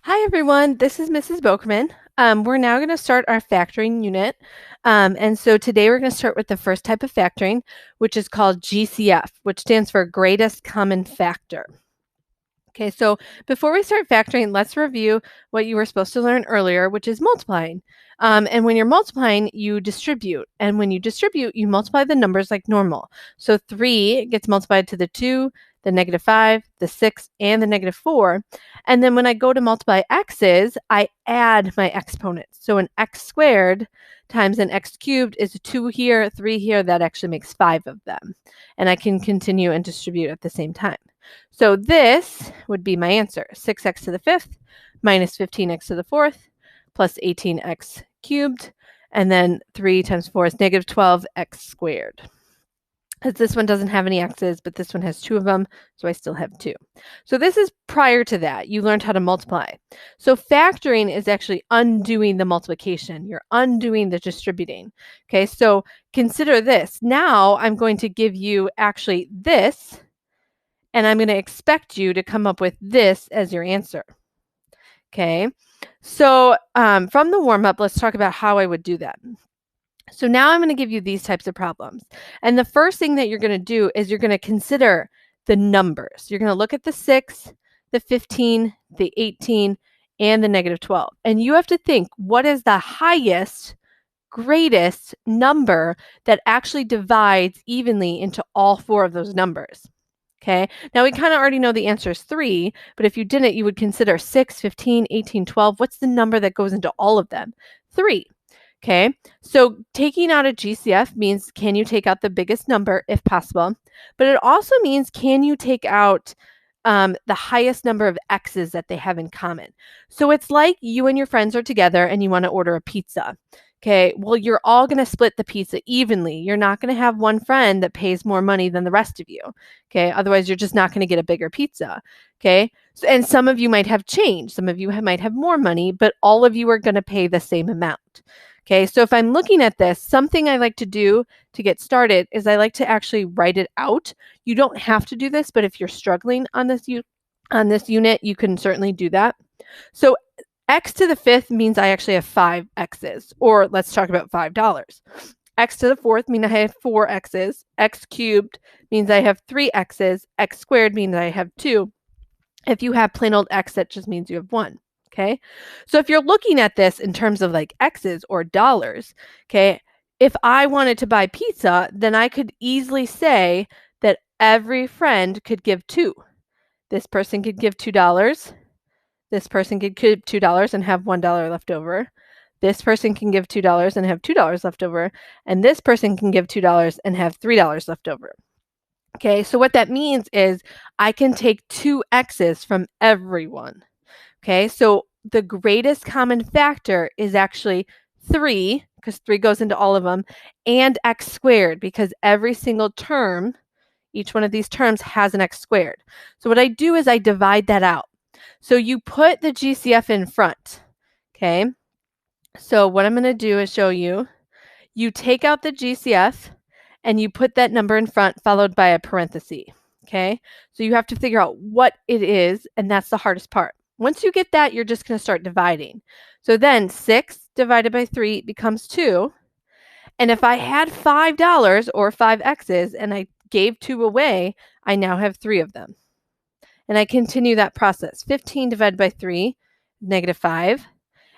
Hi everyone, this is Mrs. Bokerman. We're now going to start our factoring unit. And so today we're going to start with the first type of factoring, which is called GCF, which stands for greatest common factor. Okay, so before we start factoring, let's review what you were supposed to learn earlier, which is multiplying. And when you're multiplying, you distribute. And when you distribute, you multiply the numbers like normal. So 3 gets multiplied to the 2, the -5, the 6, and the -4. And then when I go to multiply x's, I add my exponents. So an x squared times an x cubed is 2 here, 3 here. That actually makes 5 of them. And I can continue and distribute at the same time. So this would be my answer, 6x to the 5th minus 15x to the 4th plus 18x cubed, and then 3 times 4 is -12x squared. Because this one doesn't have any x's, but this one has 2 of them, so I still have 2. So this is prior to that. You learned how to multiply. So factoring is actually undoing the multiplication. You're undoing the distributing. Okay, so consider this. Now I'm going to give you actually this, and I'm going to expect you to come up with this as your answer. Okay, so from the warm-up, let's talk about how I would do that. So now I'm going to give you these types of problems. And the first thing that you're going to do is you're going to consider the numbers. You're going to look at the 6, the 15, the 18, and the -12. And you have to think, what is the highest, greatest number that actually divides evenly into all 4 of those numbers? Okay, now we kind of already know the answer is 3, but if you didn't, you would consider 6, 15, 18, 12. What's the number that goes into all of them? 3. Okay, so taking out a GCF means can you take out the biggest number if possible, but it also means can you take out the highest number of X's that they have in common. So it's like you and your friends are together and you want to order a pizza. Okay, well, you're all going to split the pizza evenly. You're not going to have one friend that pays more money than the rest of you. Okay, otherwise, you're just not going to get a bigger pizza. Okay, so, and some of you might have change, some of you might have more money, but all of you are going to pay the same amount. Okay, so if I'm looking at this, something I like to do to get started is I like to actually write it out. You don't have to do this, but if you're struggling on this unit, you can certainly do that. So x to the 5th means I actually have 5 x's, or let's talk about $5. X to the 4th means I have 4 x's. X cubed means I have 3 x's. X squared means I have 2. If you have plain old x, that just means you have 1. Okay, so if you're looking at this in terms of like x's or dollars, okay, if I wanted to buy pizza, then I could easily say that every friend could give 2. This person could give $2. This person could give $2 and have $1 left over. This person can give $2 and have $2 left over. And this person can give $2 and have $3 left over. Okay, so what that means is I can take 2 x's from everyone. Okay, so the greatest common factor is actually 3, because 3 goes into all of them, and x squared, because every single term, each one of these terms has an x squared. So what I do is I divide that out. So you put the GCF in front. Okay, so what I'm going to do is show you. You take out the GCF and you put that number in front followed by a parenthesis. Okay, so you have to figure out what it is, and that's the hardest part. Once you get that, you're just going to start dividing. So then 6 divided by 3 becomes 2. And if I had $5 or 5 x's and I gave 2 away, I now have 3 of them. And I continue that process. 15 divided by 3, -5.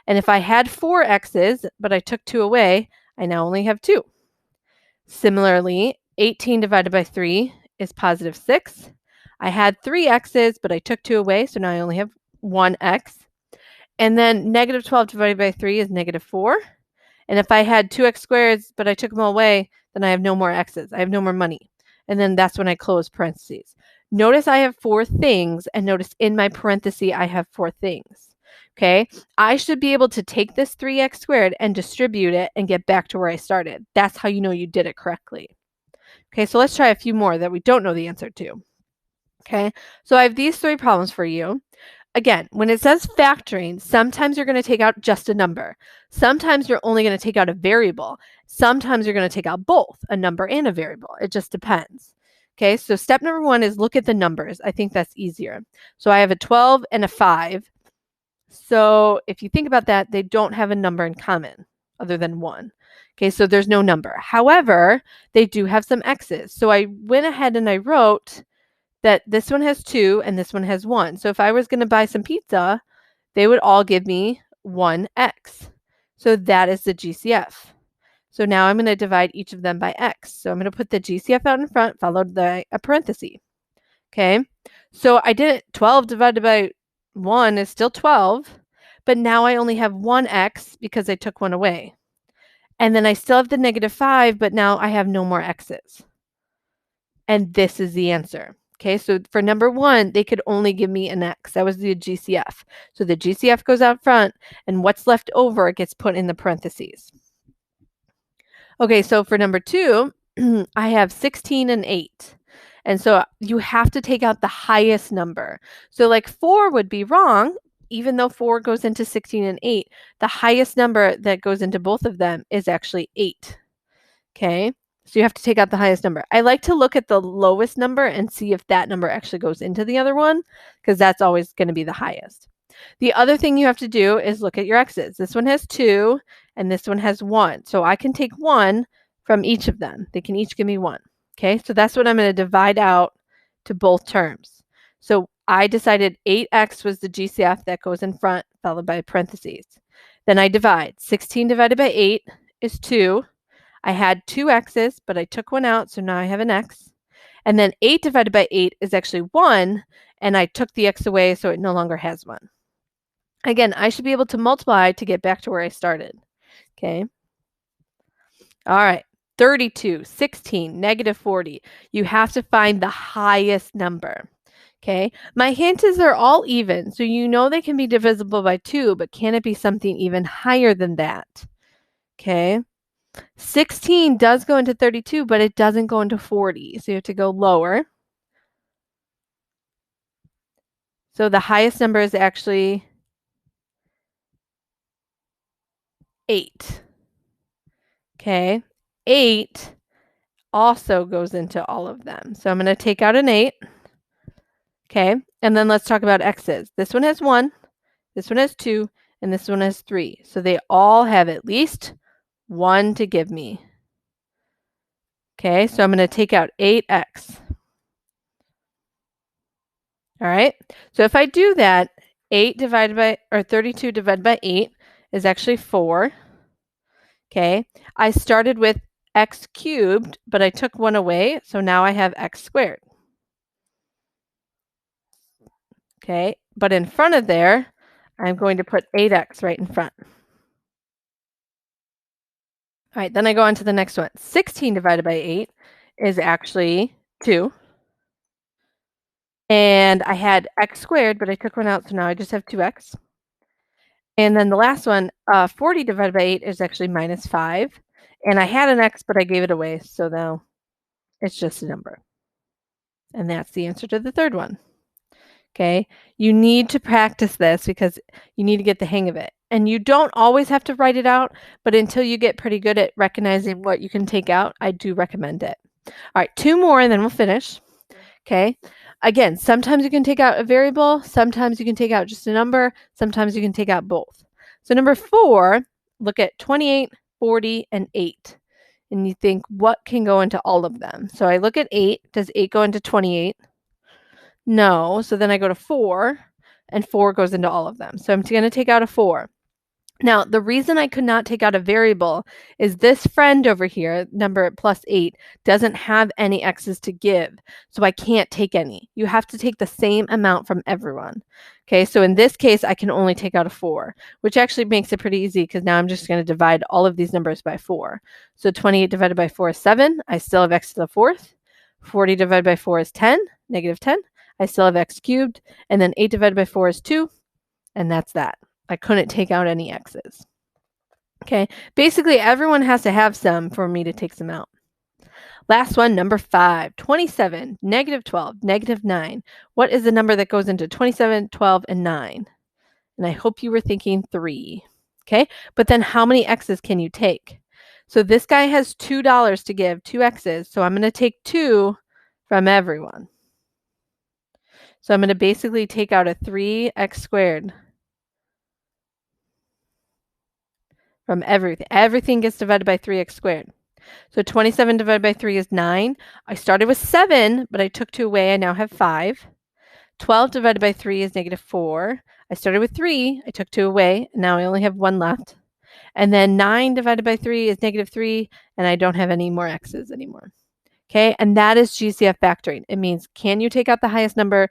And if I had 4 x's, but I took 2 away, I now only have 2. Similarly, 18 divided by 3 is +6. I had 3 x's, but I took 2 away, so now I only have 1 x. And then -12 divided by 3 is -4. And if I had 2x squareds, but I took them all away, then I have no more x's. I have no more money. And then that's when I close parentheses. Notice I have 4 things, and notice in my parenthesis I have 4 things. Okay, I should be able to take this 3x squared and distribute it and get back to where I started. That's how you know you did it correctly. Okay, so let's try a few more that we don't know the answer to. Okay, so I have these 3 problems for you. Again, when it says factoring, sometimes you're going to take out just a number. Sometimes you're only going to take out a variable. Sometimes you're going to take out both, a number and a variable. It just depends. Okay, so step number 1 is look at the numbers. I think that's easier. So I have a 12 and a 5. So if you think about that, they don't have a number in common other than 1. Okay, so there's no number. However, they do have some x's. So I went ahead and I wrote that this one has 2 and this one has 1. So if I was going to buy some pizza, they would all give me 1x. So that is the GCF. So now I'm going to divide each of them by x. So I'm going to put the GCF out in front, followed by a parenthesis. Okay, so I did it. 12 divided by 1 is still 12, but now I only have 1x because I took 1 away. And then I still have the -5, but now I have no more x's. And this is the answer. Okay, so for number 1, they could only give me an x. That was the GCF. So the GCF goes out front, and what's left over gets put in the parentheses. Okay, so for number 2, I have 16 and 8. And so you have to take out the highest number. So like 4 would be wrong, even though 4 goes into 16 and 8. The highest number that goes into both of them is actually 8. Okay, so you have to take out the highest number. I like to look at the lowest number and see if that number actually goes into the other one, because that's always going to be the highest. The other thing you have to do is look at your x's. This one has 2 and this one has 1. So I can take 1 from each of them. They can each give me 1. Okay, so that's what I'm going to divide out to both terms. So I decided 8x was the GCF that goes in front, followed by parentheses. Then I divide. 16 divided by 8 is 2. I had 2 x's, but I took 1 out, so now I have an x. And then 8 divided by 8 is actually 1, and I took the x away, so it no longer has 1. Again, I should be able to multiply to get back to where I started. Okay. All right. 32, 16, -40. You have to find the highest number. Okay. My hint is they're all even, so you know they can be divisible by 2, but can it be something even higher than that? Okay. 16 does go into 32, but it doesn't go into 40, so you have to go lower. So the highest number is actually 8. Okay. 8 also goes into all of them. So I'm going to take out an 8. Okay. And then let's talk about x's. This one has 1, this one has 2, and this one has 3. So they all have at least 1 to give me. Okay. So I'm going to take out 8x. All right. So if I do that, 32 divided by 8 is actually 4. Okay. I started with x cubed, but I took 1 away, so now I have x squared. Okay. But in front of there, I'm going to put 8x right in front. All right, then I go on to the next one. 16 divided by 8 is actually 2. And I had x squared, but I took 1 out, so now I just have 2x. And then the last one, 40 divided by 8 is actually -5. And I had an x, but I gave it away, so now it's just a number. And that's the answer to the third one. Okay, you need to practice this because you need to get the hang of it. And you don't always have to write it out, but until you get pretty good at recognizing what you can take out, I do recommend it. All right, 2 more and then we'll finish. Okay, again, sometimes you can take out a variable, sometimes you can take out just a number, sometimes you can take out both. So number 4, look at 28, 40, and 8. And you think, what can go into all of them? So I look at 8. Does 8 go into 28? No. So then I go to 4, and 4 goes into all of them. So I'm going to take out a 4. Now, the reason I could not take out a variable is this friend over here, number +8, doesn't have any x's to give, so I can't take any. You have to take the same amount from everyone. Okay, so in this case, I can only take out a 4, which actually makes it pretty easy because now I'm just going to divide all of these numbers by 4. So 28 divided by 4 is 7. I still have x to the 4th. 40 divided by 4 is 10, -10. I still have x cubed. And then 8 divided by 4 is 2, and that's that. I couldn't take out any x's. Okay, basically everyone has to have some for me to take some out. Last one, number 5, 27, -12, -9. What is the number that goes into 27, 12, and 9? And I hope you were thinking 3. Okay, but then how many x's can you take? So this guy has $2 to give, 2 x's, so I'm going to take 2 from everyone. So I'm going to basically take out a 3x squared. from everything. Everything gets divided by 3x squared. So 27 divided by 3 is 9. I started with 7, but I took 2 away. I now have 5. 12 divided by 3 is -4. I started with 3. I took 2 away. And now I only have 1 left. And then 9 divided by 3 is -3, and I don't have any more x's anymore. Okay, and that is GCF factoring. It means, can you take out the highest number?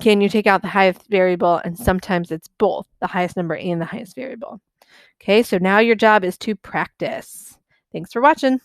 Can you take out the highest variable? And sometimes it's both, the highest number and the highest variable. Okay, so now your job is to practice. Thanks for watching.